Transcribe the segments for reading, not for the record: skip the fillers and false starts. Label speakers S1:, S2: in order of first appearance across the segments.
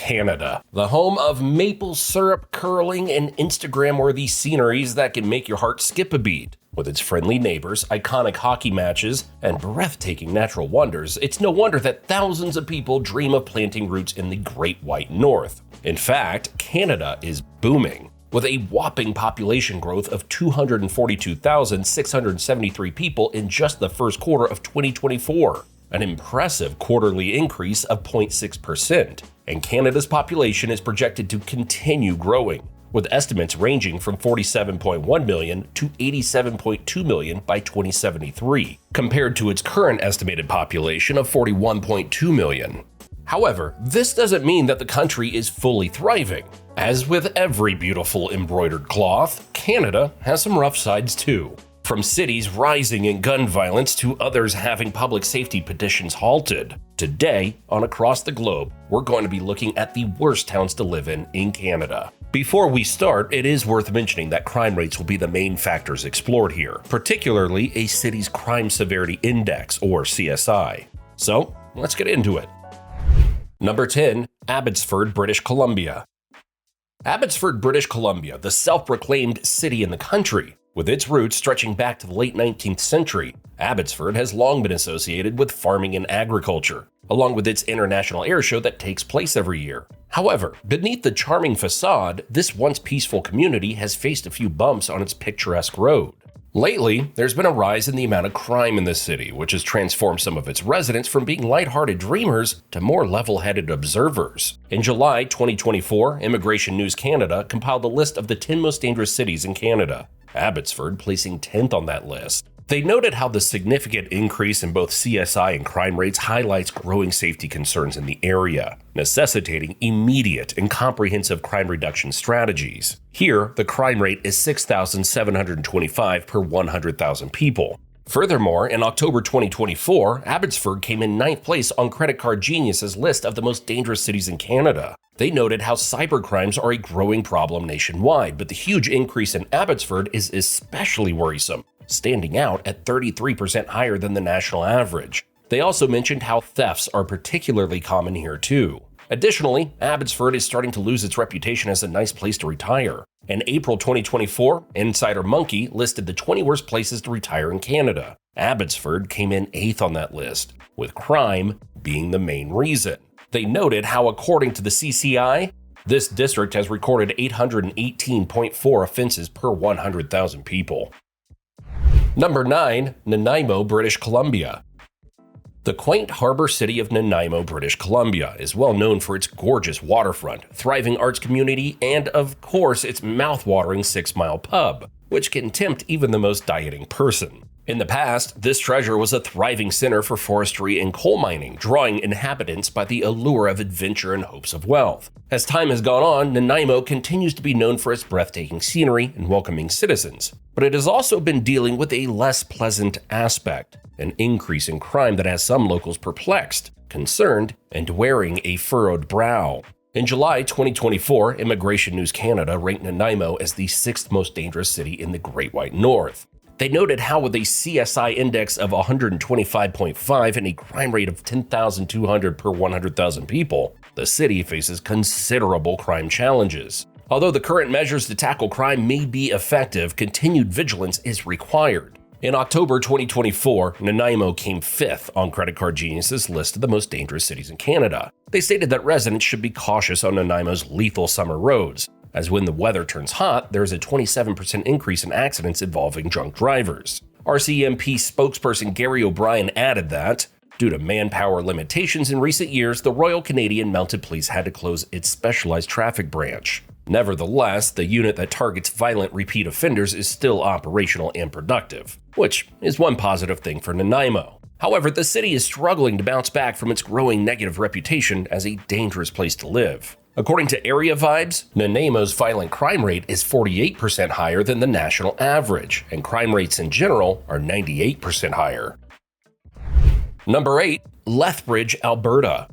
S1: Canada, the home of maple syrup curling and Instagram-worthy sceneries that can make your heart skip a beat. With its friendly neighbors, iconic hockey matches, and breathtaking natural wonders, it's no wonder that thousands of people dream of planting roots in the Great White North. In fact, Canada is booming, with a whopping population growth of 242,673 people in just the first quarter of 2024, an impressive quarterly increase of 0.6%, and Canada's population is projected to continue growing, with estimates ranging from 47.1 million to 87.2 million by 2073, compared to its current estimated population of 41.2 million. However, this doesn't mean that the country is fully thriving. As with every beautiful embroidered cloth, Canada has some rough sides too. From cities rising in gun violence to others having public safety petitions halted. Today, on Across the Globe, we're going to be looking at the worst towns to live in Canada. Before we start, it is worth mentioning that crime rates will be the main factors explored here, particularly a city's Crime Severity Index, or CSI. So, let's get into it. Number 10. Abbotsford, British Columbia. Abbotsford, British Columbia, the self-proclaimed city in the country. With its roots stretching back to the late 19th century, Abbotsford has long been associated with farming and agriculture, along with its international air show that takes place every year. However, beneath the charming facade, this once peaceful community has faced a few bumps on its picturesque road. Lately, there's been a rise in the amount of crime in the city, which has transformed some of its residents from being lighthearted dreamers to more level-headed observers. In July 2024, Immigration News Canada compiled a list of the 10 most dangerous cities in Canada, Abbotsford placing 10th on that list. They noted how the significant increase in both CSI and crime rates highlights growing safety concerns in the area, necessitating immediate and comprehensive crime reduction strategies. Here, the crime rate is 6,725 per 100,000 people. Furthermore, in October 2024, Abbotsford came in 9th place on Credit Card Genius's list of the most dangerous cities in Canada. They noted how cybercrimes are a growing problem nationwide, but the huge increase in Abbotsford is especially worrisome, standing out at 33% higher than the national average. They also mentioned how thefts are particularly common here too. Additionally, Abbotsford is starting to lose its reputation as a nice place to retire. In April 2024, Insider Monkey listed the 20 worst places to retire in Canada. Abbotsford came in 8th on that list, with crime being the main reason. They noted how, according to the CCI, this district has recorded 818.4 offenses per 100,000 people. Number 9. Nanaimo, British Columbia. The quaint harbor city of Nanaimo, British Columbia is well known for its gorgeous waterfront, thriving arts community, and of course its mouth-watering 6-mile pub, which can tempt even the most dieting person. In the past, this treasure was a thriving center for forestry and coal mining, drawing inhabitants by the allure of adventure and hopes of wealth. As time has gone on, Nanaimo continues to be known for its breathtaking scenery and welcoming citizens. But it has also been dealing with a less pleasant aspect, an increase in crime that has some locals perplexed, concerned, and wearing a furrowed brow. In July 2024, Immigration News Canada ranked Nanaimo as the 6th most dangerous city in the Great White North. They noted how, with a CSI index of 125.5 and a crime rate of 10,200 per 100,000 people, the city faces considerable crime challenges. Although the current measures to tackle crime may be effective, continued vigilance is required. In October 2024, Nanaimo came 5th on Credit Card Genius's list of the most dangerous cities in Canada. They stated that residents should be cautious on Nanaimo's lethal summer roads, as when the weather turns hot, there is a 27% increase in accidents involving drunk drivers. RCMP spokesperson Gary O'Brien added that, due to manpower limitations in recent years, the Royal Canadian Mounted Police had to close its specialized traffic branch. Nevertheless, the unit that targets violent repeat offenders is still operational and productive, which is one positive thing for Nanaimo. However, the city is struggling to bounce back from its growing negative reputation as a dangerous place to live. According to Area Vibes, Nanaimo's violent crime rate is 48% higher than the national average, and crime rates in general are 98% higher. Number 8. Lethbridge, Alberta.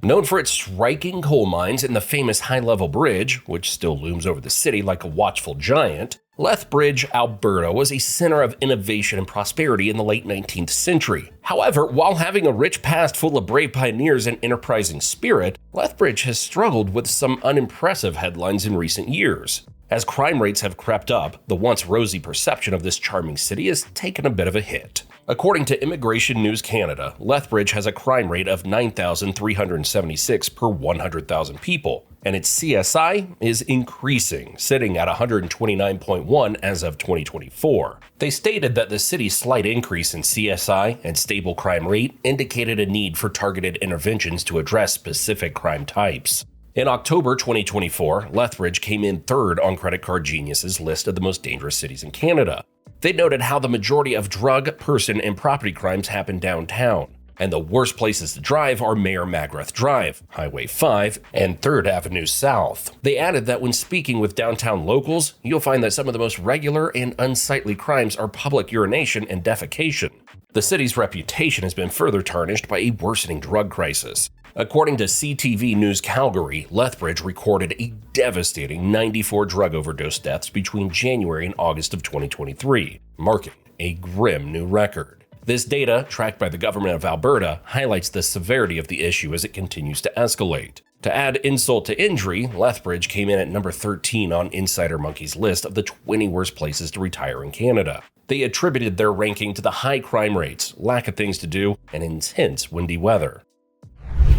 S1: Known for its striking coal mines and the famous high-level bridge, which still looms over the city like a watchful giant, Lethbridge, Alberta was a center of innovation and prosperity in the late 19th century. However, while having a rich past full of brave pioneers and enterprising spirit, Lethbridge has struggled with some unimpressive headlines in recent years. As crime rates have crept up, the once rosy perception of this charming city has taken a bit of a hit. According to Immigration News Canada, Lethbridge has a crime rate of 9,376 per 100,000 people, and its CSI is increasing, sitting at 129.1 as of 2024. They stated that the city's slight increase in CSI and stable crime rate indicated a need for targeted interventions to address specific crime types. In October 2024, Lethbridge came in third on Credit Card Genius's list of the most dangerous cities in Canada. They noted how the majority of drug, person, and property crimes happen downtown, and the worst places to drive are Mayor Magrath Drive, Highway 5, and 3rd Avenue South. They added that when speaking with downtown locals, you'll find that some of the most regular and unsightly crimes are public urination and defecation. The city's reputation has been further tarnished by a worsening drug crisis. According to CTV News Calgary, Lethbridge recorded a devastating 94 drug overdose deaths between January and August of 2023, marking a grim new record. This data, tracked by the government of Alberta, highlights the severity of the issue as it continues to escalate. To add insult to injury, Lethbridge came in at number 13 on Insider Monkey's list of the 20 worst places to retire in Canada. They attributed their ranking to the high crime rates, lack of things to do, and intense windy weather.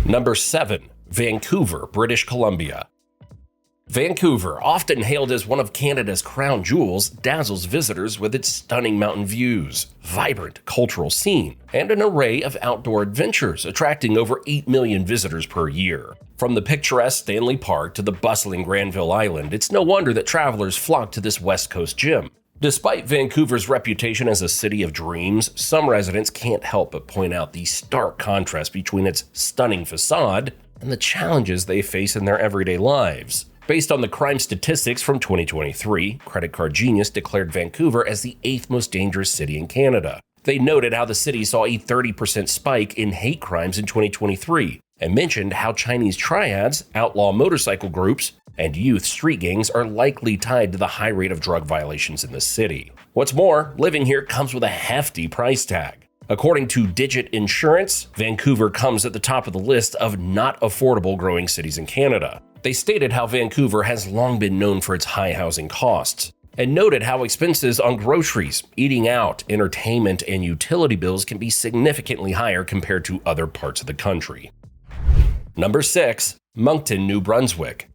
S1: Number 7. Vancouver, British Columbia. Vancouver, often hailed as one of Canada's crown jewels, dazzles visitors with its stunning mountain views, vibrant cultural scene, and an array of outdoor adventures, attracting over 8 million visitors per year. From the picturesque Stanley Park to the bustling Granville Island, it's no wonder that travelers flock to this West Coast gym. Despite Vancouver's reputation as a city of dreams, some residents can't help but point out the stark contrast between its stunning facade and the challenges they face in their everyday lives. Based on the crime statistics from 2023, Credit Card Genius declared Vancouver as the 8th most dangerous city in Canada. They noted how the city saw a 30% spike in hate crimes in 2023 and mentioned how Chinese triads, outlaw motorcycle groups, and youth street gangs are likely tied to the high rate of drug violations in the city. What's more, living here comes with a hefty price tag. According to Digit Insurance, Vancouver comes at the top of the list of not affordable growing cities in Canada. They stated how Vancouver has long been known for its high housing costs, and noted how expenses on groceries, eating out, entertainment, and utility bills can be significantly higher compared to other parts of the country. Number 6. Moncton, New Brunswick.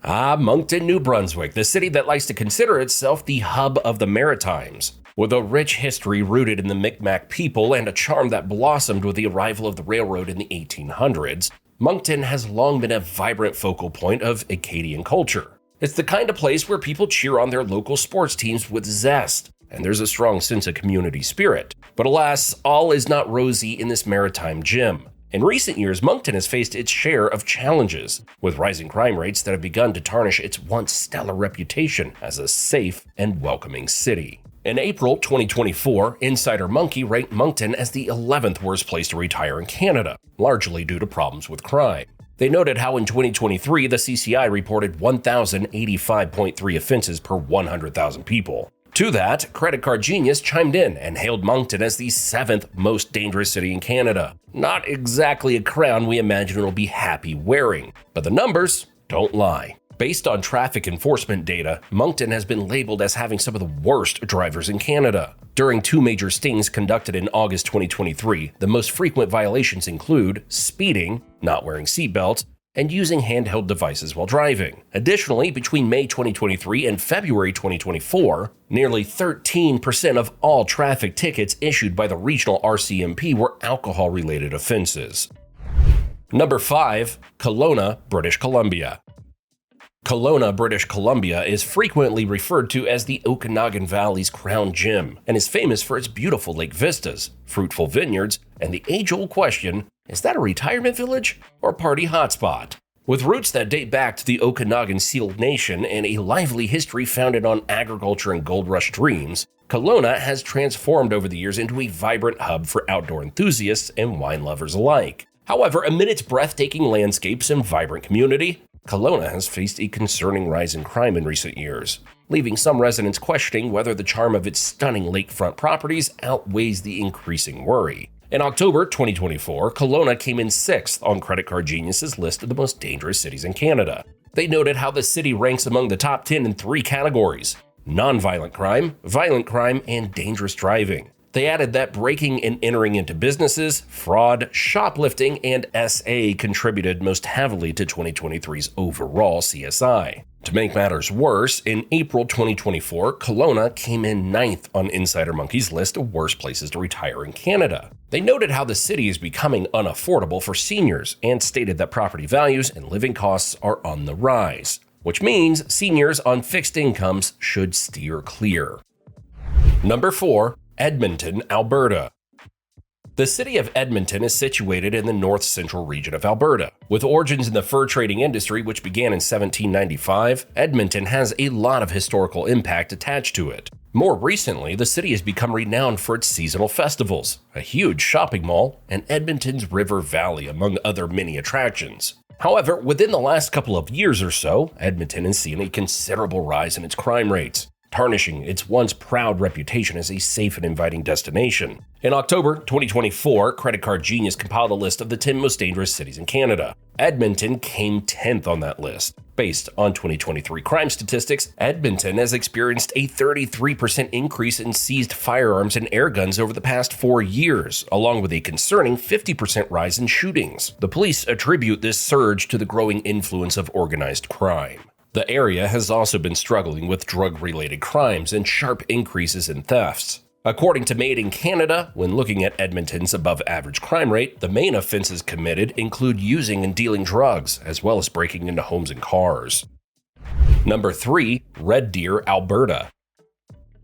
S1: Moncton, New Brunswick, the city that likes to consider itself the hub of the Maritimes. With a rich history rooted in the Mi'kmaq people and a charm that blossomed with the arrival of the railroad in the 1800s, Moncton has long been a vibrant focal point of Acadian culture. It's the kind of place where people cheer on their local sports teams with zest, and there's a strong sense of community spirit. But alas, all is not rosy in this maritime gem. In recent years, Moncton has faced its share of challenges, with rising crime rates that have begun to tarnish its once stellar reputation as a safe and welcoming city. In April 2024, Insider Monkey ranked Moncton as the 11th worst place to retire in Canada, largely due to problems with crime. They noted how in 2023, the CCI reported 1,085.3 offenses per 100,000 people. To that, Credit Card Genius chimed in and hailed Moncton as the 7th most dangerous city in Canada. Not exactly a crown we imagine it'll be happy wearing, but the numbers don't lie. Based on traffic enforcement data, Moncton has been labeled as having some of the worst drivers in Canada. During 2 major stings conducted in August 2023, the most frequent violations include speeding, not wearing seatbelts, and using handheld devices while driving. Additionally, between May 2023 and February 2024, nearly 13% of all traffic tickets issued by the regional RCMP were alcohol-related offenses. Number 5. Kelowna, British Columbia. Kelowna, British Columbia is frequently referred to as the Okanagan Valley's crown gem and is famous for its beautiful lake vistas, fruitful vineyards, and the age-old question, is that a retirement village or party hotspot? With roots that date back to the Okanagan Seal Nation and a lively history founded on agriculture and gold rush dreams, Kelowna has transformed over the years into a vibrant hub for outdoor enthusiasts and wine lovers alike. However, amid its breathtaking landscapes and vibrant community, Kelowna has faced a concerning rise in crime in recent years. leaving some residents questioning whether the charm of its stunning lakefront properties outweighs the increasing worry. In October 2024, Kelowna came in 6th on Credit Card Genius's list of the most dangerous cities in Canada. They noted how the city ranks among the top 10 in 3 categories: nonviolent crime, violent crime, and dangerous driving. They added that breaking and entering into businesses, fraud, shoplifting, and SA contributed most heavily to 2023's overall CSI. To make matters worse, in April 2024, Kelowna came in 9th on Insider Monkey's list of worst places to retire in Canada. They noted how the city is becoming unaffordable for seniors and stated that property values and living costs are on the rise, which means seniors on fixed incomes should steer clear. Number 4. Edmonton, Alberta. The city of Edmonton is situated in the north-central region of Alberta. With origins in the fur trading industry, which began in 1795, Edmonton has a lot of historical impact attached to it. More recently, the city has become renowned for its seasonal festivals, a huge shopping mall, and Edmonton's River Valley, among other many attractions. However, within the last couple of years or so, Edmonton has seen a considerable rise in its crime rates, tarnishing its once proud reputation as a safe and inviting destination. In October 2024, Credit Card Genius compiled a list of the 10 most dangerous cities in Canada. Edmonton came 10th on that list. Based on 2023 crime statistics, Edmonton has experienced a 33% increase in seized firearms and air guns over the past 4 years, along with a concerning 50% rise in shootings. The police attribute this surge to the growing influence of organized crime. The area has also been struggling with drug-related crimes and sharp increases in thefts. According to Made in Canada, when looking at Edmonton's above-average crime rate, the main offenses committed include using and dealing drugs, as well as breaking into homes and cars. Number 3. Red Deer, Alberta.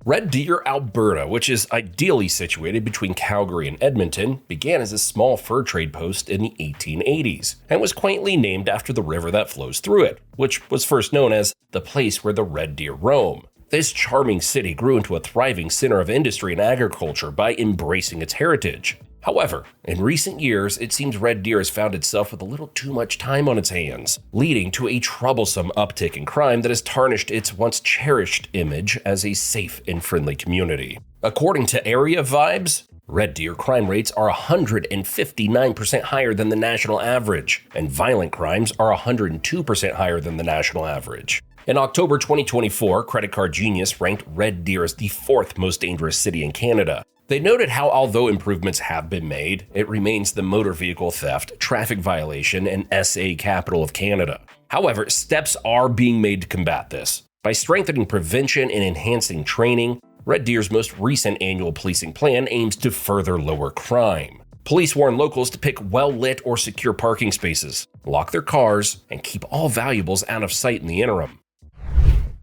S1: Red Deer, Alberta, which is ideally situated between Calgary and Edmonton, began as a small fur trade post in the 1880s and was quaintly named after the river that flows through it, which was first known as the place where the red deer roam. This charming city grew into a thriving center of industry and agriculture by embracing its heritage. However, in recent years, it seems Red Deer has found itself with a little too much time on its hands, leading to a troublesome uptick in crime that has tarnished its once cherished image as a safe and friendly community. According to Area Vibes, Red Deer crime rates are 159% higher than the national average, and violent crimes are 102% higher than the national average. In October 2024, Credit Card Genius ranked Red Deer as the 4th most dangerous city in Canada. They noted how although improvements have been made, it remains the motor vehicle theft, traffic violation, and SA capital of Canada. However, steps are being made to combat this. By strengthening prevention and enhancing training, Red Deer's most recent annual policing plan aims to further lower crime. Police warn locals to pick well-lit or secure parking spaces, lock their cars, and keep all valuables out of sight in the interim.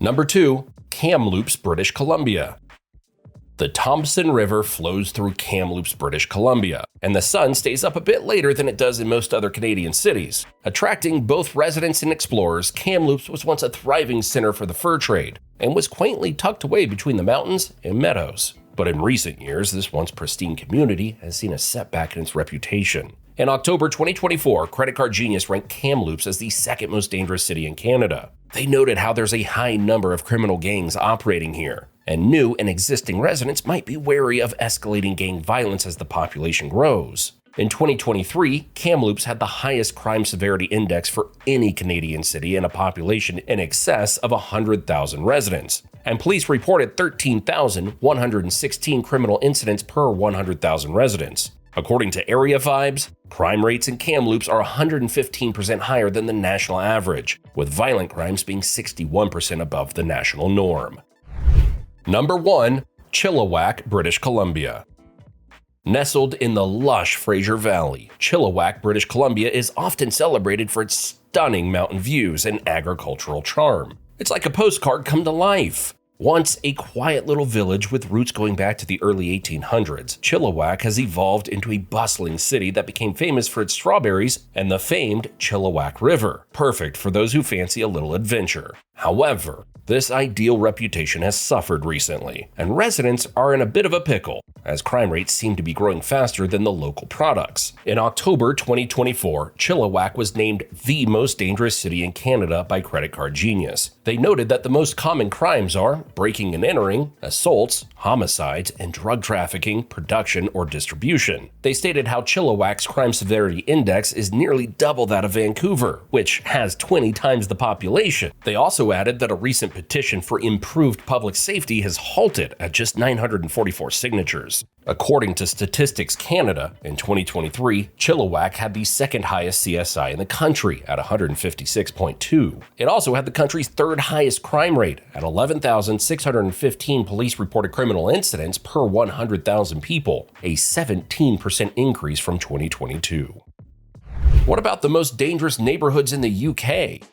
S1: Number 2. Kamloops, British Columbia. The Thompson River flows through Kamloops, British Columbia, and the sun stays up a bit later than it does in most other Canadian cities. Attracting both residents and explorers, Kamloops was once a thriving center for the fur trade and was quaintly tucked away between the mountains and meadows. But in recent years, this once pristine community has seen a setback in its reputation. In October 2024, Credit Card Genius ranked Kamloops as the 2nd most dangerous city in Canada. They noted how there's a high number of criminal gangs operating here, and new and existing residents might be wary of escalating gang violence as the population grows. In 2023, Kamloops had the highest crime severity index for any Canadian city and a population in excess of 100,000 residents, and police reported 13,116 criminal incidents per 100,000 residents. According to Area Vibes, crime rates in Kamloops are 115% higher than the national average, with violent crimes being 61% above the national norm. Number 1. Chilliwack, British Columbia. Nestled in the lush Fraser Valley, Chilliwack, British Columbia is often celebrated for its stunning mountain views and agricultural charm. It's like a postcard come to life. Once a quiet little village with roots going back to the early 1800s, Chilliwack has evolved into a bustling city that became famous for its strawberries and the famed Chilliwack River, perfect for those who fancy a little adventure. However, This ideal reputation has suffered recently, and residents are in a bit of a pickle, as crime rates seem to be growing faster than the local products. In October 2024, Chilliwack was named the most dangerous city in Canada by Credit Card Genius. They noted that the most common crimes are breaking and entering, assaults, homicides, and drug trafficking, production, or distribution. They stated how Chilliwack's crime severity index is nearly double that of Vancouver, which has 20 times the population. They also added that a recent petition for improved public safety has halted at just 944 signatures. According to Statistics Canada, in 2023, Chilliwack had the second highest CSI in the country at 156.2. It also had the country's third highest crime rate at 11,615 police-reported criminal incidents per 100,000 people, a 17% increase from 2022. What about the most dangerous neighborhoods in the UK?